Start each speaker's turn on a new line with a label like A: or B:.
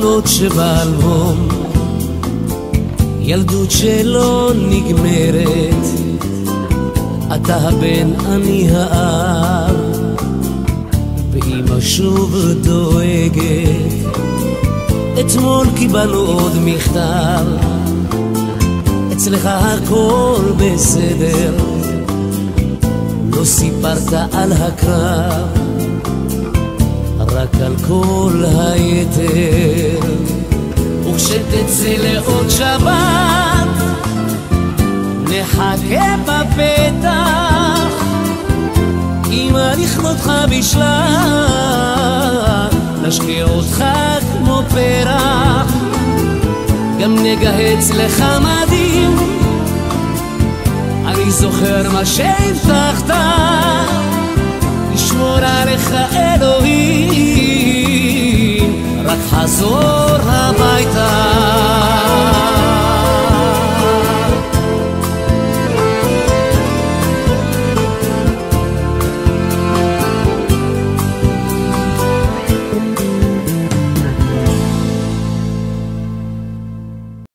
A: התמונות שבאלבום, ילדות שלא נגמרת, אתה הבן אני האב, ואמא שוב דואגת. אתמול קיבלנו עוד מכתב, אצלך הכל בסדר, לא סיפרת על הקרב, רק על כל היתר. וכשתצא לעוד שבת נחכה בפתח, אמא לכבודך בשלה, נשקיע אותך כמו פרח, גם נגהץ לך מדים, אני זוכר מה שהבטחת, לשמור עליך אלוהים, רק חזור הביתה.